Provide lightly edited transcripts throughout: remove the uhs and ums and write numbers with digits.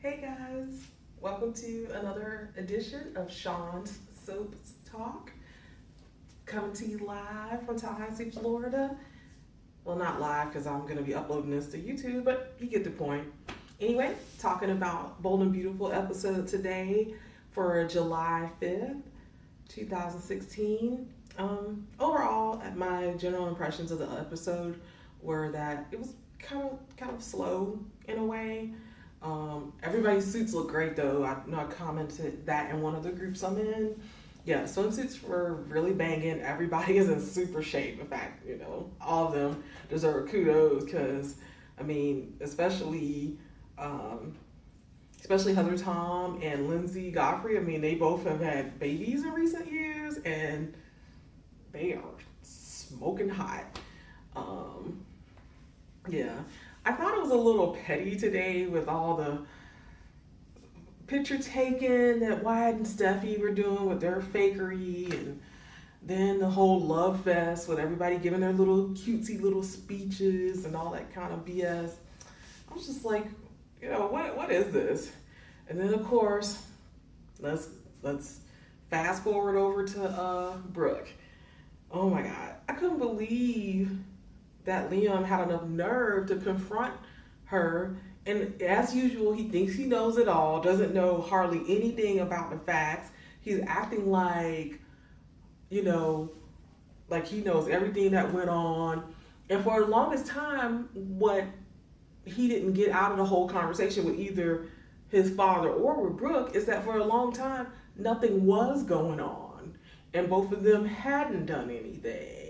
Hey guys, welcome to another edition of Shaun's Soaps Talk. Coming to you live from Tallahassee, Florida. Well, not live because I'm going to be uploading this to YouTube, but you get the point. Anyway, talking about Bold and Beautiful episode today for July 5th, 2016. Overall, my general impressions of the episode were that it was kind of slow in a way. Everybody's suits look great though. I know I commented that in one of the groups I'm in. Yeah, swimsuits were really banging. Everybody is in super shape. In fact, all of them deserve kudos because, especially Heather Tom and Lindsay Godfrey. They both have had babies in recent years and they are smoking hot. Yeah. I thought it was a little petty today with all the picture taking that Wyatt and Steffi were doing with their fakery, and then the whole love fest with everybody giving their little cutesy little speeches and all that kind of BS. I was just like, what is this? And then of course, let's fast forward over to Brooke. Oh my God, I couldn't believe that Liam had enough nerve to confront her. And as usual, he thinks he knows it all, doesn't know hardly anything about the facts. He's acting like he knows everything that went on. And for the longest time, what he didn't get out of the whole conversation with either his father or with Brooke is that for a long time, nothing was going on. And both of them hadn't done anything.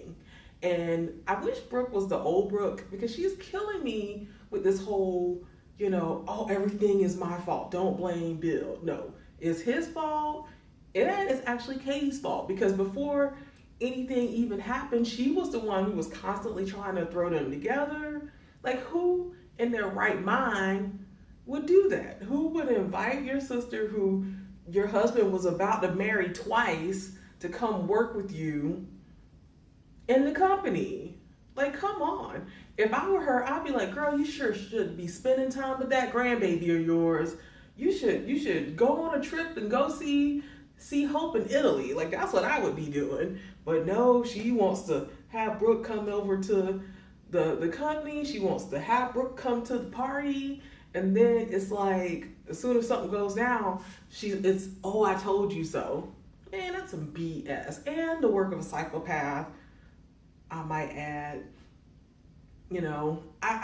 And I wish Brooke was the old Brooke because she's killing me with this whole, everything is my fault. Don't blame Bill. No, it's his fault. And it's actually Katie's fault because before anything even happened, she was the one who was constantly trying to throw them together. Like, who in their right mind would do that? Who would invite your sister who your husband was about to marry twice to come work with you in the company? Like, come on. If I were her, I'd be like, girl, you sure should be spending time with that grandbaby of yours. You should go on a trip and go see Hope in Italy. Like, that's what I would be doing. But no, she wants to have Brooke come over to the company. She wants to have Brooke come to the party. And then it's like, as soon as something goes down, I told you so. Man, that's some BS. And the work of a psychopath, I might add. I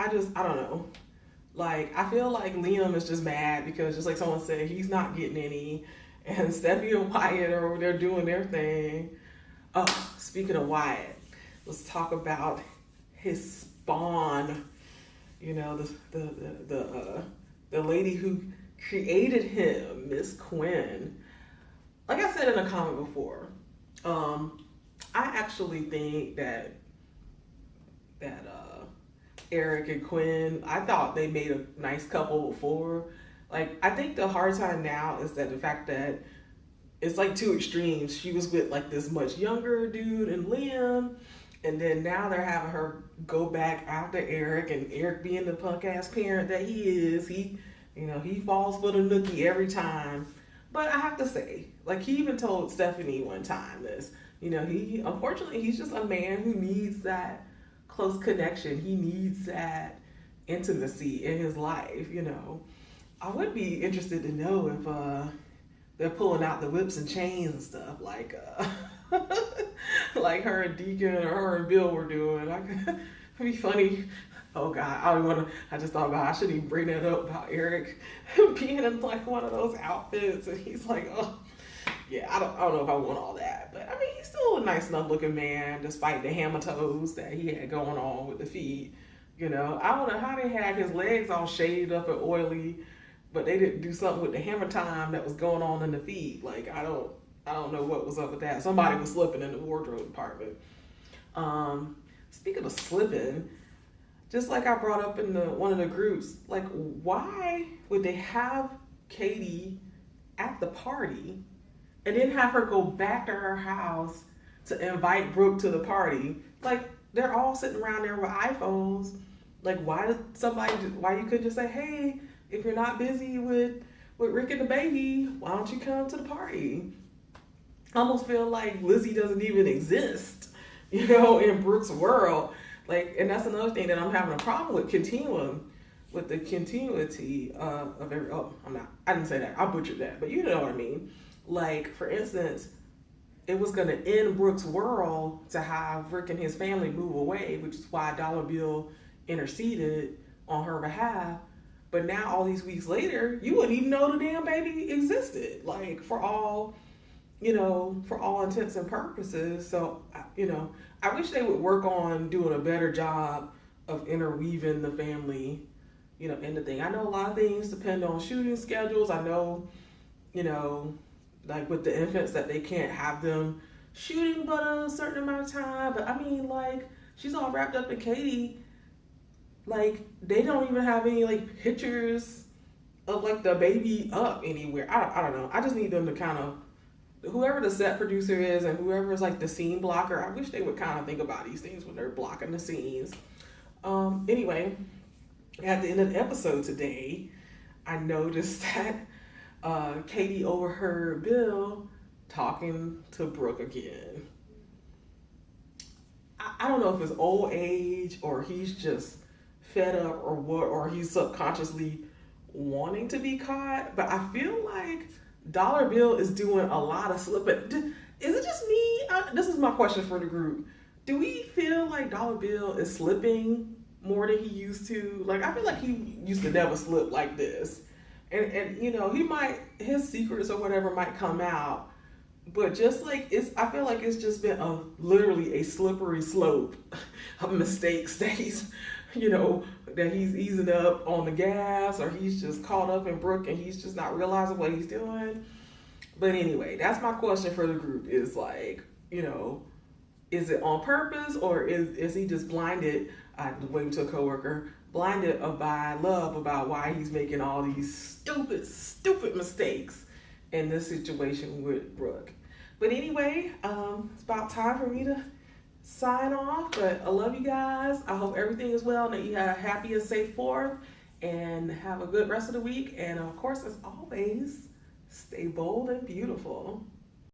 don't know. Like, I feel like Liam is just mad because, just like someone said, he's not getting any. And Steffi and Wyatt are over there doing their thing. Oh, speaking of Wyatt, let's talk about his spawn. The lady who created him, Miss Quinn. Like I said in a comment before, I actually think that Eric and Quinn, I thought they made a nice couple before. Like, I think the hard time now is that the fact that it's like two extremes. She was with like this much younger dude and Liam, and then now they're having her go back after Eric, and Eric being the punk ass parent that he is, he falls for the nookie every time. But I have to say, like, he even told Stephanie one time this, unfortunately he's just a man who needs that close connection. He needs that intimacy in his life. I would be interested to know if they're pulling out the whips and chains and stuff like like her and Deacon or her and Bill were doing. It'd be funny. Oh God, I just thought about, I shouldn't even bring that up about Eric being in like one of those outfits, and he's like, oh yeah, I don't know if I want all that. But he's still a nice enough looking man despite the hammer toes that he had going on with the feet. I don't know how they had his legs all shaved up and oily, but they didn't do something with the hammer time that was going on in the feet. Like, I don't know what was up with that. Somebody was slipping in the wardrobe department. Speaking of slipping, just like I brought up in one of the groups, like, why would they have Katie at the party and then have her go back to her house to invite Brooke to the party? Like, they're all sitting around there with iPhones. Like, why you couldn't just say, hey, if you're not busy with Rick and the baby, why don't you come to the party? I almost feel like Lizzie doesn't even exist, in Brooke's world. Like, and that's another thing that I'm having a problem with with the continuity of every. Oh, I'm not. I didn't say that. I butchered that, but you know what I mean. Like, for instance, it was going to end Brooke's world to have Rick and his family move away, which is why Dollar Bill interceded on her behalf. But now, all these weeks later, you wouldn't even know the damn baby existed. Like, for all intents and purposes. So, I wish they would work on doing a better job of interweaving the family, in the thing. I know a lot of things depend on shooting schedules. I know, you know, like with the infants that they can't have them shooting but a certain amount of time. But I mean, like, she's all wrapped up in Katie. Like, they don't even have any, like, pictures of, like, the baby up anywhere. I don't know. I just need them to kind of, whoever the set producer is and whoever is, like, the scene blocker, I wish they would kind of think about these things when they're blocking the scenes. Anyway, at the end of the episode today, I noticed that Katie overheard Bill talking to Brooke again. I don't know if it's old age or he's just fed up or what, or he's subconsciously wanting to be caught, but I feel like Dollar Bill is doing a lot of slipping. Is it just me? This is my question for the group. Do we feel like Dollar Bill is slipping more than he used to? Like, I feel like he used to never slip like this. And he might, his secrets or whatever might come out, but just like I feel like it's just been literally a slippery slope of mistakes that that he's easing up on the gas, or he's just caught up in Brooke and he's just not realizing what he's doing. But anyway, that's my question for the group is like, is it on purpose or is he just blinded? I was waiting to a coworker, blinded by love about why he's making all these stupid mistakes in this situation with Brooke. But anyway, it's about time for me to sign off. But I love you guys. I hope everything is well and that you have a happy and safe 4th and have a good rest of the week. And of course, as always, stay bold and beautiful.